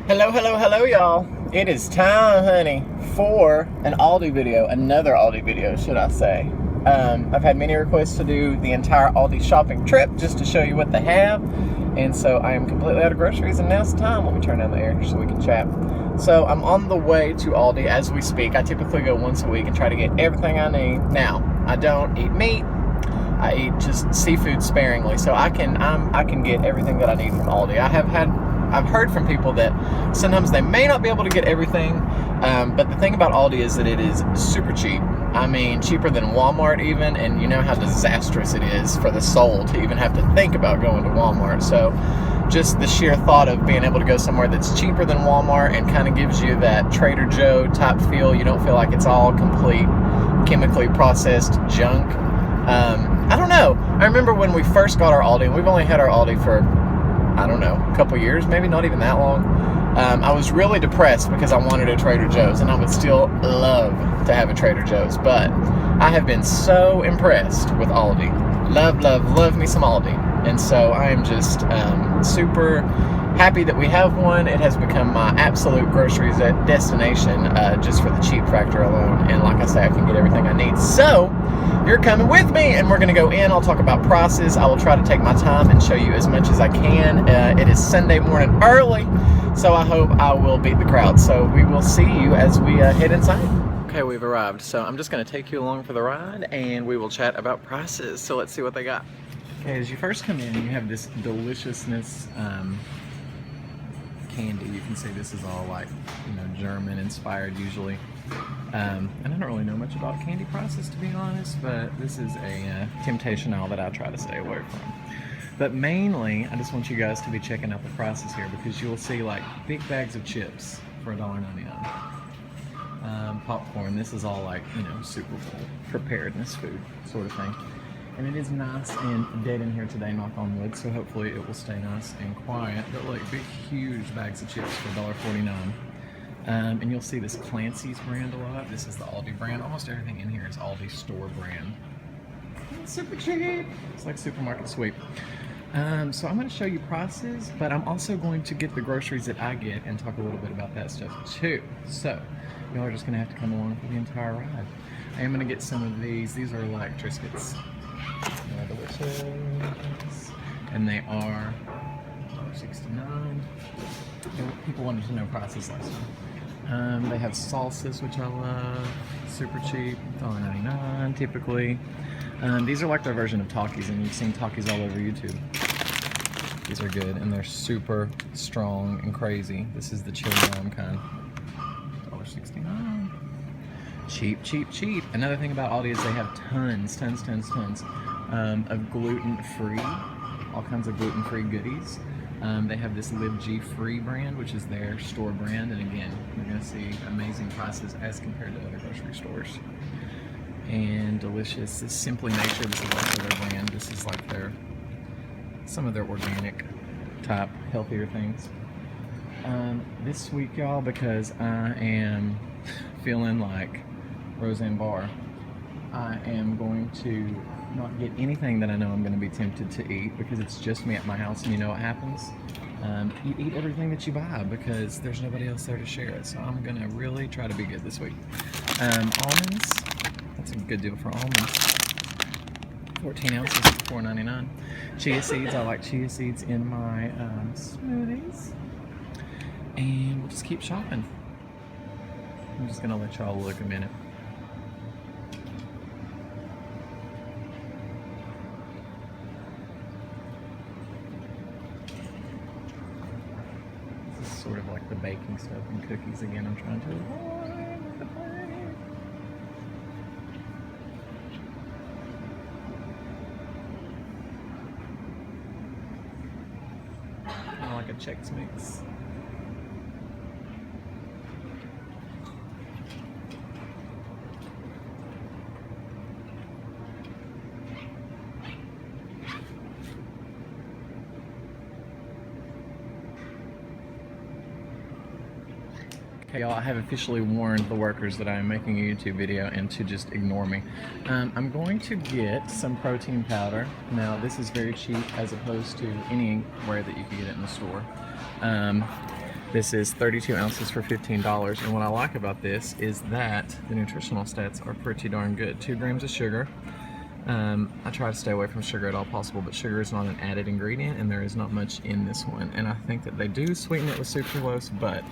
Hello, hello, hello, y'all. It is time, honey, for an Aldi video, another Aldi video, should I say. I've had many requests to do the entire Aldi shopping trip just to show you what they have. And so I am completely out of groceries, and now's the time. Let me turn down the air so we can chat. So I'm on the way to Aldi as we speak. I typically go once a week and try to get everything I need. Now, I don't eat meat. I eat just seafood sparingly, so I can get everything that I need from Aldi. I've heard from people that sometimes they may not be able to get everything, but the thing about Aldi is that it is super cheap. I mean, cheaper than Walmart even, and you know how disastrous it is for the soul to even have to think about going to Walmart. So just the sheer thought of being able to go somewhere that's cheaper than Walmart and kind of gives you that Trader Joe type feel. You don't feel like it's all complete chemically processed junk. I don't know. I remember when we first got our Aldi, and we've only had our Aldi for, I don't know, a couple years, maybe not even that long. I was really depressed because I wanted a Trader Joe's, and I would still love to have a Trader Joe's, but I have been so impressed with Aldi. Love, love, love me some Aldi. And so I am just super happy that we have one. It has become my absolute groceries destination just for the cheap factor alone. And like I say, I can get everything I need. So you're coming with me, and we're going to go in. I'll talk about prices. I will try to take my time and show you as much as I can. It is Sunday morning early, so I hope I will beat the crowd. So we will see you as we head inside. Okay, we've arrived. So I'm just going to take you along for the ride, and we will chat about prices. So let's see what they got. Okay, as you first come in, you have this deliciousness candy. You can see this is all like, German inspired usually. And I don't really know much about candy prices, to be honest, but this is a temptation aisle that I try to stay away from. But mainly, I just want you guys to be checking out the prices here, because you will see like big bags of chips for $1.99. Popcorn, this is all like, Super Bowl preparedness food sort of thing. And it is nice and dead in here today, knock on wood, so hopefully it will stay nice and quiet. But look, big, huge bags of chips for $1.49. And you'll see this Clancy's brand a lot. This is the Aldi brand. Almost everything in here is Aldi store brand. It's super cheap. It's like supermarket sweep. So I'm going to show you prices, but I'm also going to get the groceries that I get and talk a little bit about that stuff too. So y'all are just going to have to come along for the entire ride. I am going to get some of these. These are like Triscuits. They're delicious. And they are $1.69. People wanted to know prices last time. They have salsas, which I love. Super cheap, $1.99 typically. These are like their version of Takis, and you've seen Takis all over YouTube. These are good, and they're super strong and crazy. This is the chili lime kind. $1.69. Cheap, cheap, cheap. Another thing about Aldi is they have tons of gluten-free, all kinds of gluten-free goodies. They have this Live G-Free brand, which is their store brand, and again, you're going to see amazing prices as compared to other grocery stores. And delicious. This Simply Nature, this is also their brand. This is like some of their organic type healthier things. This week, y'all, because I am feeling like Roseanne Barr, I am going to not get anything that I know I'm going to be tempted to eat, because it's just me at my house, and you know what happens? You eat everything that you buy because there's nobody else there to share it. So I'm going to really try to be good this week. Almonds, that's a good deal for almonds. 14 ounces for $4.99. Chia seeds, I like chia seeds in my smoothies. And we'll just keep shopping. I'm just going to let y'all look a minute. Sort of like the baking stuff and cookies again. I'm trying to avoid the plate. Kind of like a Chex Mix. Okay, y'all, I have officially warned the workers that I am making a YouTube video and to just ignore me. I'm going to get some protein powder. Now, this is very cheap as opposed to anywhere that you can get it in the store. This is 32 ounces for $15. And what I like about this is that the nutritional stats are pretty darn good. 2 grams of sugar. I try to stay away from sugar at all possible, but sugar is not an added ingredient, and there is not much in this one. And I think that they do sweeten it with sucralose, but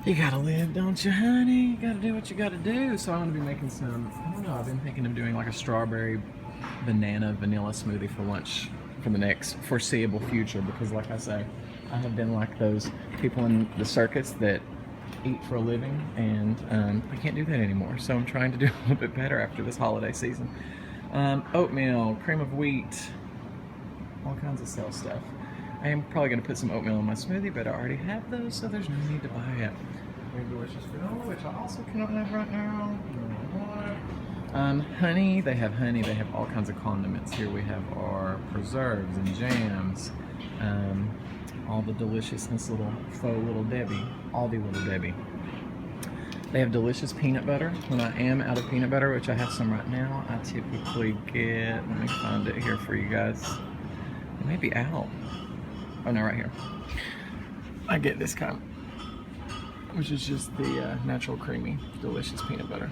you gotta live, don't you, honey? You gotta do what you gotta do. So I'm gonna be making some, I don't know, I've been thinking of doing like a strawberry banana vanilla smoothie for lunch for the next foreseeable future, because like I say, I have been like those people in the circus that eat for a living, and I can't do that anymore. So I'm trying to do a little bit better after this holiday season. Oatmeal, cream of wheat, all kinds of cell stuff. I am probably going to put some oatmeal in my smoothie, but I already have those, so there's no need to buy it. Very delicious granola, which I also cannot have right now. Honey, they have all kinds of condiments. Here we have our preserves and jams, all the deliciousness, little Debbie, Aldi little Debbie. They have delicious peanut butter. When I am out of peanut butter, which I have some right now, I typically get, let me find it here for you guys. It may be out. Oh no, right here. I get this kind, which is just the natural creamy, delicious peanut butter.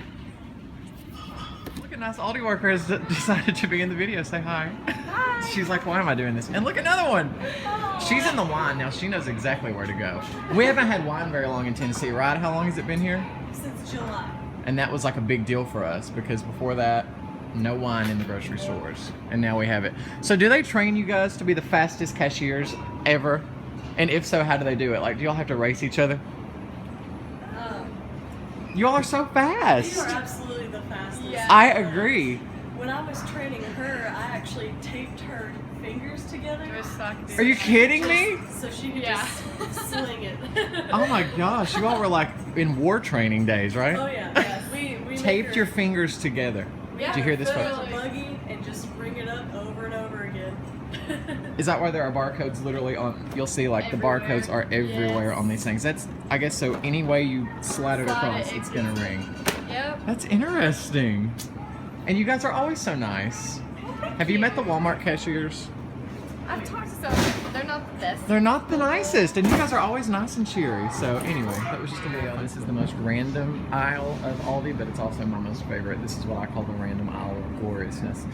Look, a nice Aldi worker has decided to be in the video. Say hi. Hi. She's like, why am I doing this? And look, another one. Aww. She's in the wine now. She knows exactly where to go. We haven't had wine very long in Tennessee, right? How long has it been here? Since July. And that was like a big deal for us, because before that, no wine in the grocery stores, and now we have it. So do they train you guys to be the fastest cashiers ever? And if so, how do they do it? Like, do y'all have to race each other? Y'all are so fast. You are absolutely the fastest. Yeah. I agree. When I was training her, I actually taped her fingers together. Are you kidding me? So she could just sling it. Oh my gosh, you all were like in war training days, right? Oh yeah. We taped your fingers together. Yeah, did you hear this? Put it on a buggy and just bring it up over and over again. Is that why there are barcodes literally on? You'll see like everywhere. The barcodes are everywhere on these things. That's, I guess, so any way you slide it across, it's gonna ring. Yep. That's interesting. And you guys are always so nice. Have you met the Walmart cashiers? I've talked to some. They're not the best. They're not the nicest, and you guys are always nice and cheery. So anyway, that was just a video. This is the most random aisle of Aldi, but it's also my most favorite. This is what I call the random aisle of gloriousness.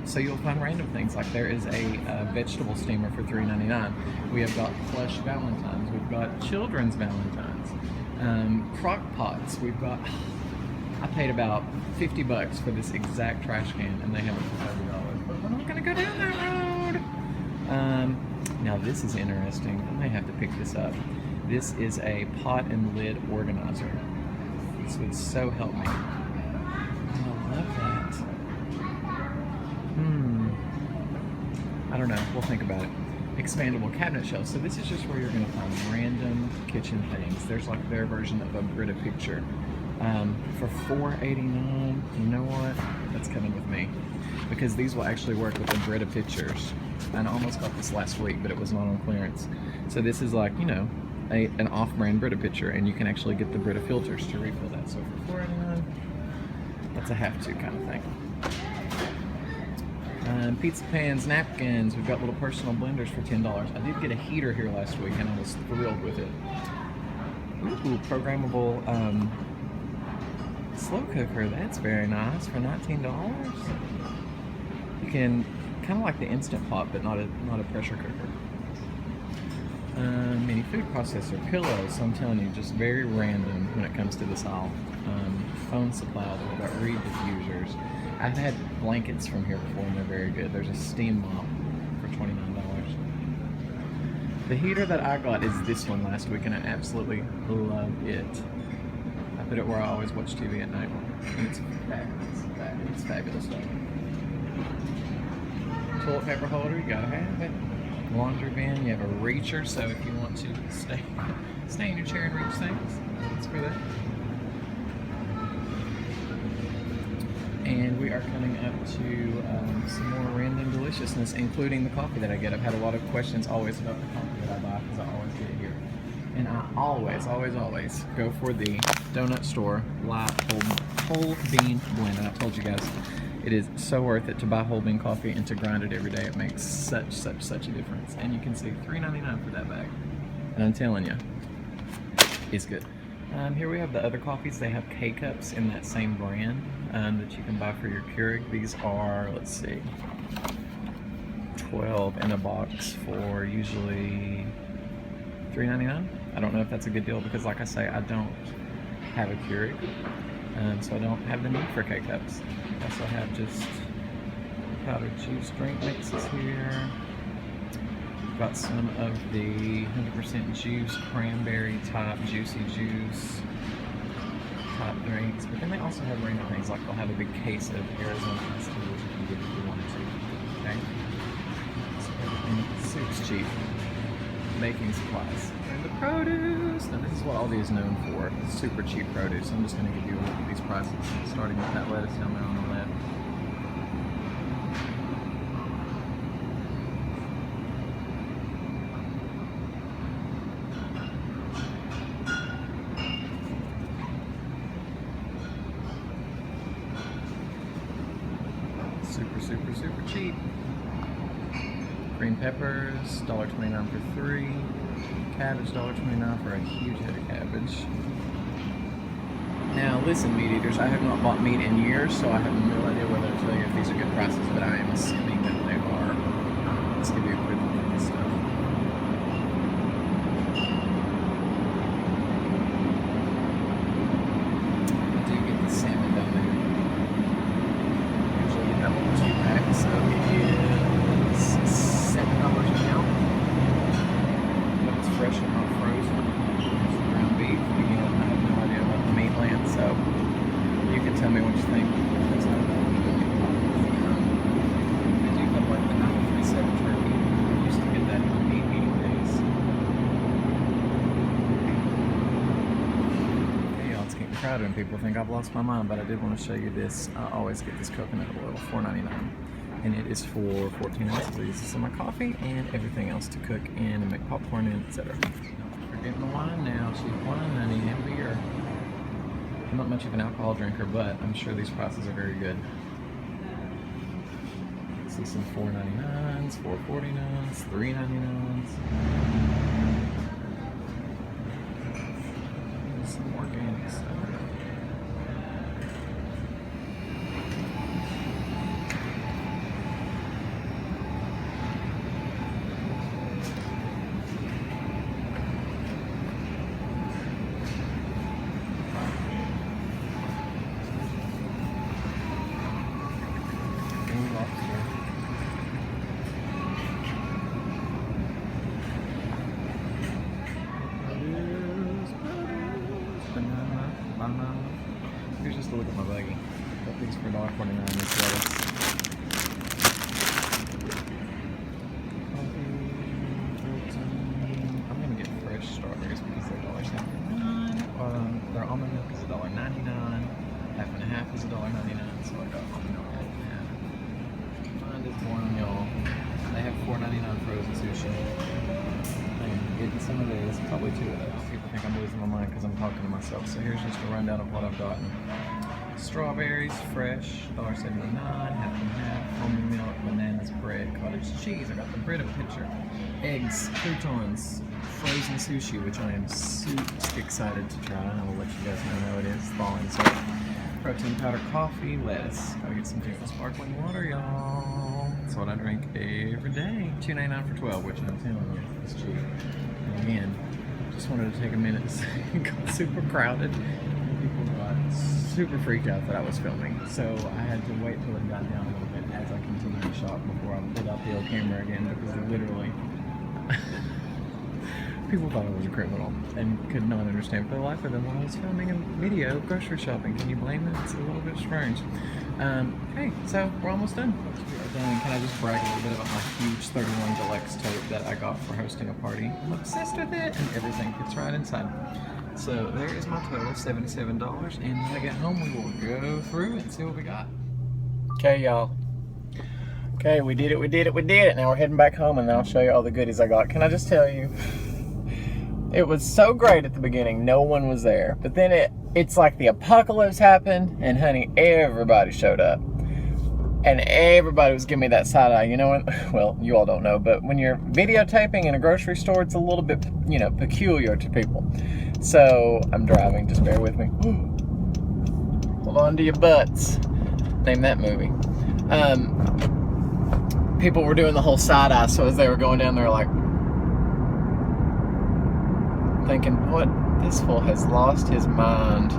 So you'll find random things, like there is a vegetable steamer for $3.99. We have got plush Valentines. We've got children's Valentines. Crock pots. We've got, I paid about $50 for this exact trash can, and they have it for $30. But we're not gonna go down that road. Now this is interesting. I may have to pick this up. This is a pot and lid organizer. This would so help me. I love that. I don't know. We'll think about it. Expandable cabinet shelves. So this is just where you're going to find random kitchen things. There's like their version of a Brita picture. For $4.89, you know what? That's coming with me, because these will actually work with the Brita pictures. And I almost got this last week, but it was not on clearance. So this is like, you know, an off-brand Brita pitcher, and you can actually get the Brita filters to refill that. So for $4.99, that's a have-to kind of thing. Pizza pans, napkins. We've got little personal blenders for $10. I did get a heater here last week, and I was thrilled with it. Ooh, programmable slow cooker. That's very nice for $19. You can, kind of like the Instant Pot, but not a pressure cooker. Mini food processor, pillows. So I'm telling you, just very random when it comes to this aisle. Phone supply. We've got reed diffusers. I've had blankets from here before, and they're very good. There's a steam mop for $29. The heater that I got is this one last week, and I absolutely love it. I put it where I always watch TV at night, and it's fabulous. It's fabulous stuff. Toilet paper holder, you gotta have it. Laundry bin, you have a reacher, so if you want to stay in your chair and reach things, it's for that. And we are coming up to some more random deliciousness, including the coffee that I get. I've had a lot of questions always about the coffee that I buy, because I always get it here. And I always go for the Donut Store light whole bean blend. And I told you guys, it is so worth it to buy whole bean coffee and to grind it every day. It makes such a difference. And you can see $3.99 for that bag. And I'm telling you, it's good. Here we have the other coffees. They have K-Cups in that same brand that you can buy for your Keurig. These are, let's see, 12 in a box for usually $3.99. I don't know if that's a good deal because, like I say, I don't have a Keurig, so I don't have the need for K-Cups. I also have just powdered juice drink mixes here. Got some of the 100% juice, cranberry type, juicy juice type drinks. But then they also have random things, like they'll have a big case of Arizona iced tea, which you can get if you wanted to. Okay? So everything soup's cheap. Baking supplies. And the produce! Now this is what Aldi is known for. It's super cheap produce. I'm just going to give you a look at these prices, starting with that lettuce down there on the left. Super cheap. Green peppers, $1.29 for 3. Cabbage, $1.29 for a huge head of cabbage. Now listen, meat eaters, I have not bought meat in years, so I have no idea whether to tell you if these are good prices, but I am assuming that they are. Let's give you a quick look at this stuff. I do get the salmon down there. Usually get that one 2-pack, so it is $7 a pound. But it's fresh and not frozen. There's the ground beef. Again, I have no idea about the meat land, so you can tell me what you think. There's no I do have like the 937 turkey. I used to get that in the meat eating days. Okay, y'all, it's getting crowded and people think I've lost my mind, but I did want to show you this. I always get this coconut oil, $4.99. And it is for 14 ounces. I use this in my coffee and everything else to cook in and make popcorn in, etc. We're getting the wine now, cheap wine, honey, and beer. I'm not much of an alcohol drinker, but I'm sure these prices are very good. See some $4.99s, $4.49s, $3.99s. Some organic stuff. Here's just a look at my baggie. Got these for $1.49 this lettuce. I'm gonna get fresh strawberries because they're $1.79. Their almond milk is $1.99. Half and a half is $1.99. So I got almond milk half and half. Find it one, y'all. They have $4.99 frozen sushi. I'm getting some of this, probably 2 of those. People think I'm losing my mind because I'm talking to myself. So here's just a rundown of what I've gotten. Strawberries, fresh, $1.79, half and half, almond milk, bananas, bread, cottage cheese. I got the bread of a picture. Eggs, croutons, frozen sushi, which I am super excited to try. I will let you guys know how it is. Thawing, so protein powder, coffee, lettuce. Gotta get some beautiful sparkling water, y'all. That's what I drink every day. $2.99 for 12, which I'm telling you is cheap. And again, just wanted to take a minute to say it got super crowded. People got super freaked out that I was filming. So I had to wait till it got down a little bit as I continued to shop before I pulled out the old camera again, because literally people thought I was a criminal and could not understand for the life of them why I was filming a video of grocery shopping. Can you blame it? It's a little bit strange. Okay, so we're almost done. We are done. Can I just brag a little bit about my huge 31 Deluxe tote that I got for hosting a party? I'm obsessed with it, and everything fits right inside. So there is my total, $77, and when I get home we will go through and see what we got. Okay, y'all. Okay, we did it. Now we're heading back home, and then I'll show you all the goodies I got. Can I just tell you, it was so great at the beginning, no one was there. But then it's like the apocalypse happened, and honey, everybody showed up. And everybody was giving me that side eye. You know what? Well, you all don't know, but when you're videotaping in a grocery store, it's a little bit, you know, peculiar to people. So I'm driving, just bear with me. Hold on to your butts. Name that movie. People were doing the whole side eye, so as they were going down there, like, thinking, what? This fool has lost his mind.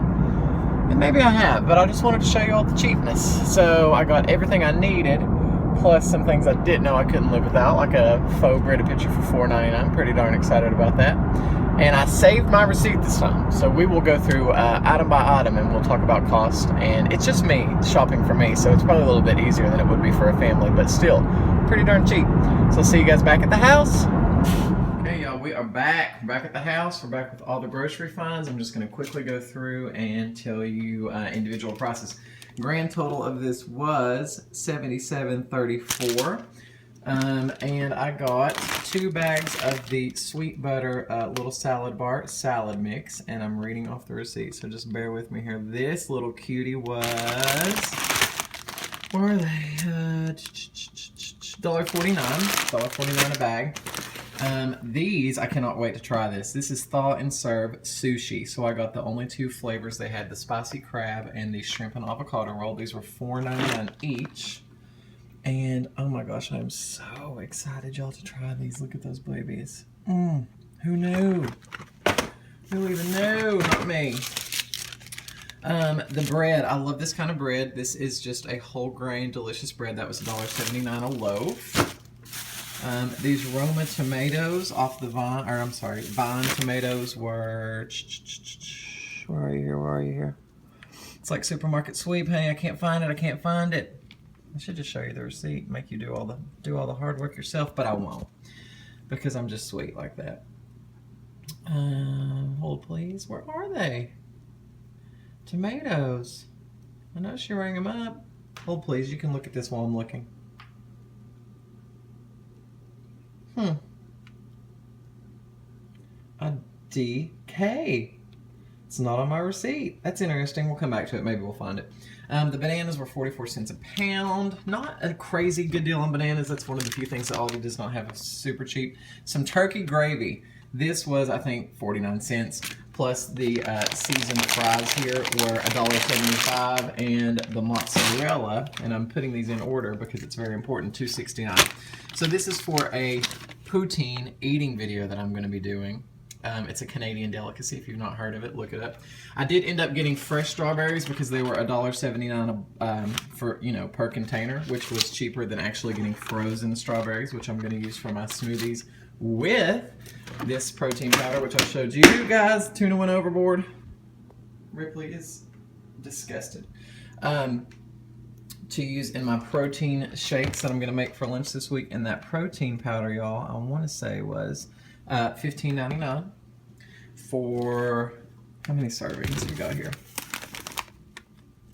And maybe I have, but I just wanted to show you all the cheapness. So I got everything I needed, plus some things I didn't know I couldn't live without, like a faux Brita pitcher for $4.99. I'm pretty darn excited about that. And I saved my receipt this time. So we will go through item by item and we'll talk about cost. And it's just me, shopping for me, so it's probably a little bit easier than it would be for a family, but still pretty darn cheap. So I'll see you guys back at the house. Okay, y'all, we are back. We're back at the house. We're back with all the grocery finds. I'm just going to quickly go through and tell you individual prices. Grand total of this was $77.34. And I got 2 bags of the sweet butter little salad bar salad mix, and I'm reading off the receipt, so just bear with me here. This little cutie was, where are they? $1.49 a bag. These, I cannot wait to try this. This is thaw and serve sushi. So I got the only 2 flavors. They had the spicy crab and the shrimp and avocado roll. These were $4.99 each. And oh my gosh, I'm so excited, y'all, to try these. Look at those babies. Who knew? Who even knew? Not me. The bread, I love this kind of bread. This is just a whole grain delicious bread. That was $1.79 a loaf. These Roma tomatoes off the vine, or I'm sorry, vine tomatoes were, where are you here? It's like supermarket sweep, honey. I can't find it. I should just show you the receipt, make you do all the hard work yourself, but I won't, because I'm just sweet like that. Hold please, where are they? Tomatoes. I know she rang them up. Hold please, you can look at this while I'm looking. A DK. It's not on my receipt. That's interesting. We'll come back to it. Maybe we'll find it. The bananas were 44 cents a pound. Not a crazy good deal on bananas. That's one of the few things that Aldi does not have super cheap. Some turkey gravy. This was, I think, 49 cents. Plus the seasoned fries here were $1.75, and the mozzarella, and I'm putting these in order because it's very important, $2.69. So this is for a poutine eating video that I'm going to be doing. It's a Canadian delicacy. If you've not heard of it, look it up. I did end up getting fresh strawberries because they were $1.79 for, you know, per container, which was cheaper than actually getting frozen strawberries, which I'm going to use for my smoothies with this protein powder, which I showed you guys. Tuna went overboard. Ripley is disgusted. To use in my protein shakes that I'm going to make for lunch this week. And that protein powder, y'all, I want to say was $15.99 for, how many servings we got here?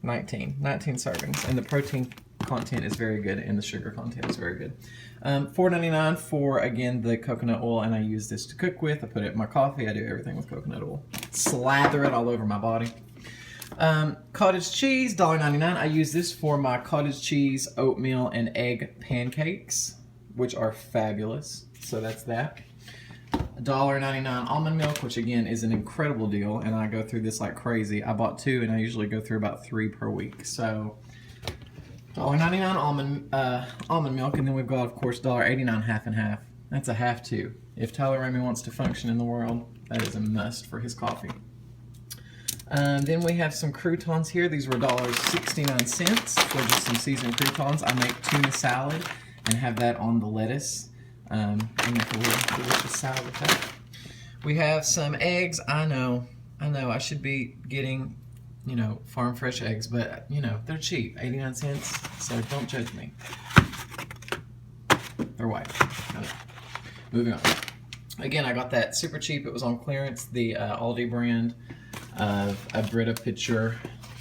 19 servings, and the protein content is very good and the sugar content is very good. $4.99 for, again, the coconut oil, and I use this to cook with. I put it in my coffee. I do everything with coconut oil. Slather it all over my body. Cottage cheese, $1.99. I use this for my cottage cheese, oatmeal, and egg pancakes, which are fabulous. So that's that. $1.99 almond milk, which again is an incredible deal, and I go through this like crazy. I bought 2, and I usually go through about 3 per week. So $1.99 almond milk, and then we've got, of course, $1.89 half and half. That's a half too. If Tyler Ramey wants to function in the world, that is a must for his coffee. Then we have some croutons here. These were $1.69 for just some seasoned croutons. I make tuna salad and have that on the lettuce. And make a little delicious salad with that. We have some eggs. I know, I should be getting, you know, farm fresh eggs, but, you know, they're cheap, 89 cents, so don't judge me. They're white. Okay. Moving on. Again, I got that super cheap. It was on clearance, the Aldi brand of a Brita pitcher.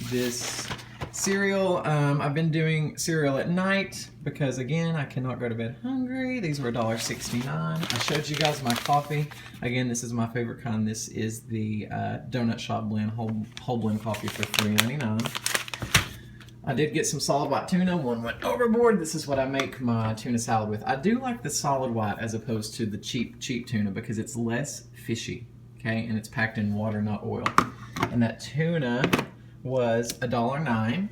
This cereal, I've been doing cereal at night because, again, I cannot go to bed hungry. These were $1.69. I showed you guys my coffee. Again, this is my favorite kind. This is the Donut Shop blend, whole blend coffee for $3.99. I did get some solid white tuna. One went overboard. This is what I make my tuna salad with. I do like the solid white as opposed to the cheap tuna because it's less fishy, okay? And it's packed in water, not oil. And that tuna was $1.09.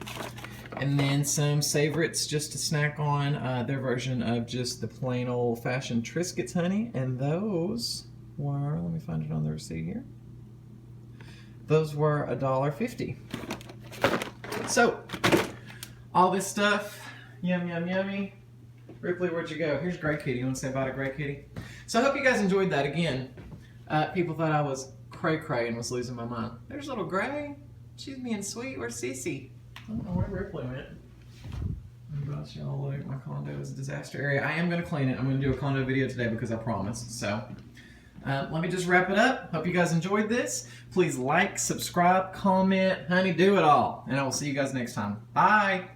And then some Savorites just to snack on, their version of just the plain old-fashioned Triscuits, honey. And those were, let me find it on the receipt here. Those were $1.50. So, all this stuff, yum, yum, yummy. Ripley, where'd you go? Here's Gray Kitty. You want to say bye to Gray Kitty? So I hope you guys enjoyed that. Again, people thought I was cray-cray and was losing my mind. There's little Gray. She's being sweet. Where's Cece? I don't know where Ripley went. Oh gosh, y'all, look, my condo is a disaster area. I am going to clean it. I'm going to do a condo video today because I promised. So, let me just wrap it up. Hope you guys enjoyed this. Please like, subscribe, comment, honey, do it all. And I will see you guys next time. Bye!